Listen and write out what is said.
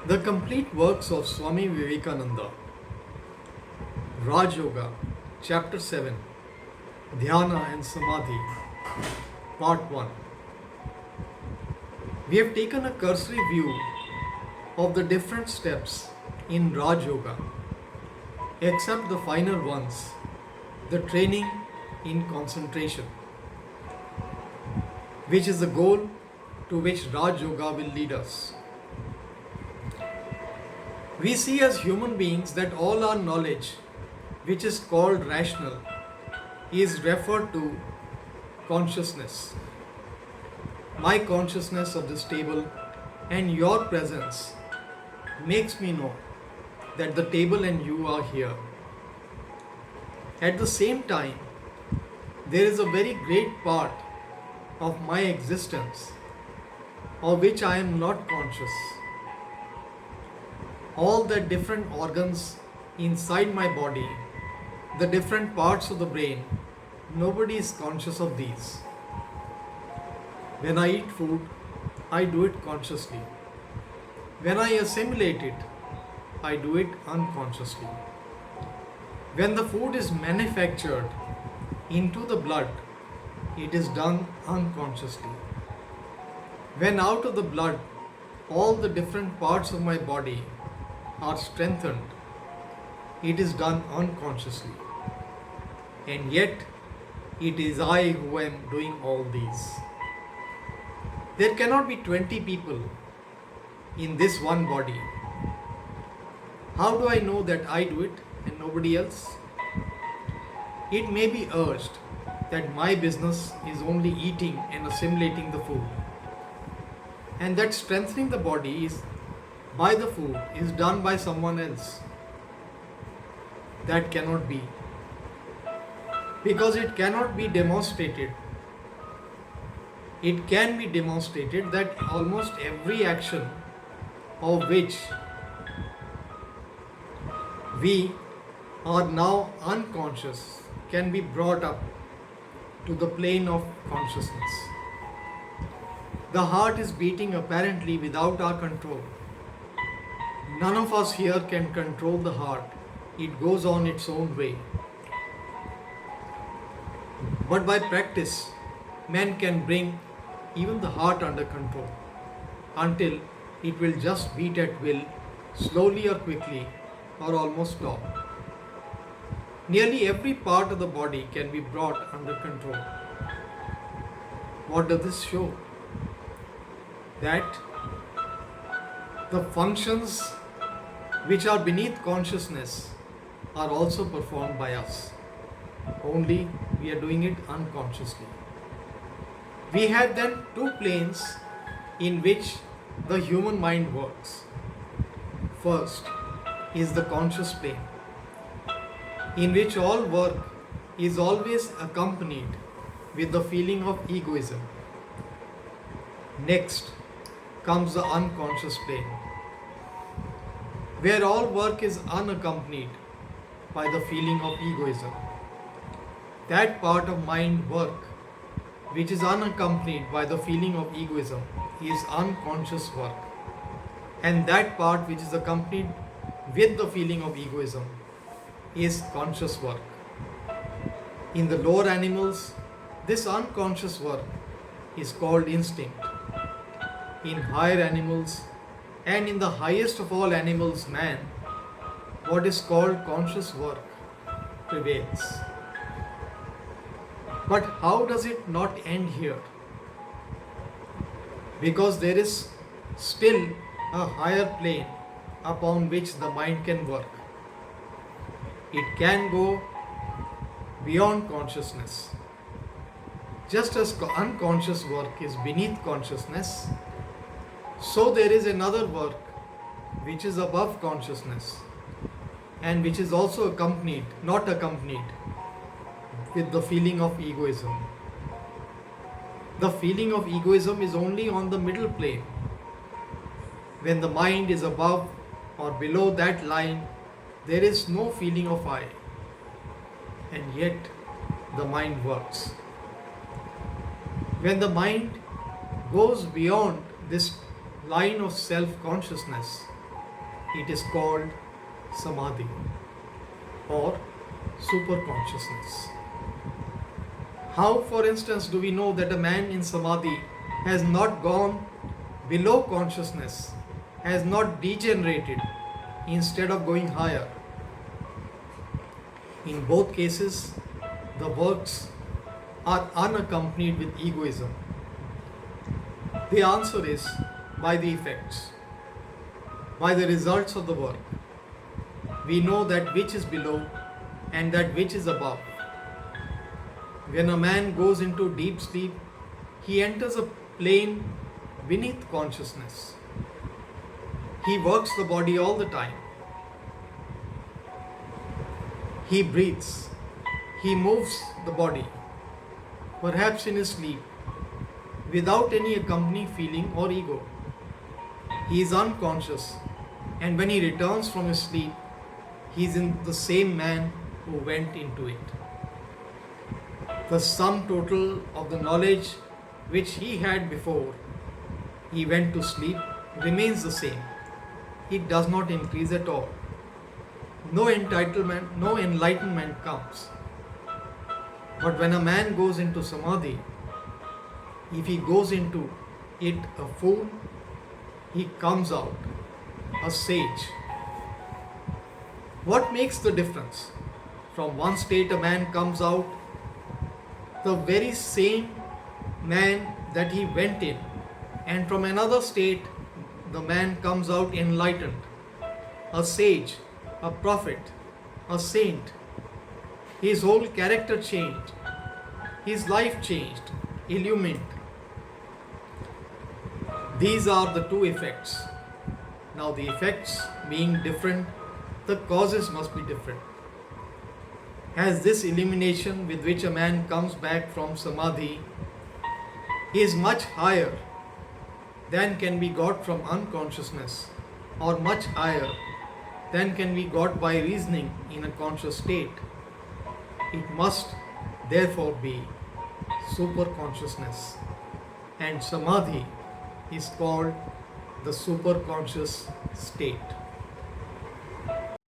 The complete works of Swami Vivekananda, Raj Yoga, Chapter 7, Dhyana and Samadhi, Part 1. We have taken a cursory view of the different steps in Raj Yoga, except the final ones, the training in concentration, which is the goal to which Raj Yoga will lead us. We see as human beings that all our knowledge, which is called rational, is referred to consciousness. My consciousness of this table and your presence makes me know that the table and you are here. At the same time, there is a very great part of my existence of which I am not conscious. All the different organs inside my body, the different parts of the brain, nobody is conscious of these. When I eat food, I do it consciously. When I assimilate it, I do it unconsciously. When the food is manufactured into the blood, it is done unconsciously. When out of the blood, all the different parts of my body are strengthened, it is done unconsciously. And yet, it is I who am doing all these. There cannot be 20 people in this one body. How do I know that I do it and nobody else? It may be urged that my business is only eating and assimilating the food, and that strengthening the body is by the food is done by someone else. That cannot be, because it cannot be demonstrated. It can be demonstrated that almost every action of which we are now unconscious can be brought up to the plane of consciousness. The heart is beating apparently without our control. None of us here can control the heart. It goes on its own way. But by practice, man can bring even the heart under control until it will just beat at will, slowly or quickly, or almost stop. Nearly every part of the body can be brought under control. What does this show? That the functions which are beneath consciousness are also performed by us. Only we are doing it unconsciously. We have then two planes in which the human mind works. First is the conscious plane, in which all work is always accompanied with the feeling of egoism. Next comes the unconscious plane, where all work is unaccompanied by the feeling of egoism. That part of mind work which is unaccompanied by the feeling of egoism is unconscious work, and that part which is accompanied with the feeling of egoism is conscious work. In the lower animals, this unconscious work is called instinct. In higher animals, and in the highest of all animals, man, what is called conscious work prevails. But how does it not end here? Because there is still a higher plane upon which the mind can work. It can go beyond consciousness. Just as unconscious work is beneath consciousness, so there is another work which is above consciousness and which is also not accompanied with the feeling of egoism. The feeling of egoism is only on the middle plane. When the mind is above or below that line, there is no feeling of I, and yet the mind works. When the mind goes beyond this line of self-consciousness, it is called samadhi or super consciousness. How, for instance, do we know that a man in samadhi has not gone below consciousness, has not degenerated instead of going higher? In both cases, the works are unaccompanied with egoism. The answer is by the effects, by the results of the work. We know that which is below and that which is above. When a man goes into deep sleep, he enters a plane beneath consciousness. He works the body all the time. He breathes. He moves the body, perhaps in his sleep, without any accompanying feeling or ego. He is unconscious, and when he returns from his sleep, he is in the same man who went into it. The sum total of the knowledge which he had before he went to sleep remains the same. It does not increase at all. No entitlement, no enlightenment comes. But when a man goes into samadhi, if he goes into it a fool, he comes out a sage. What makes the difference? From one state a man comes out the very same man that he went in, and from another state the man comes out enlightened, a sage, a prophet, a saint. His whole character changed, his life changed, illumined. These are the two effects. Now, the effects being different, the causes must be different. As this illumination with which a man comes back from samadhi is much higher than can be got from unconsciousness, or much higher than can be got by reasoning in a conscious state, it must therefore be super consciousness, and samadhi is called the super conscious state.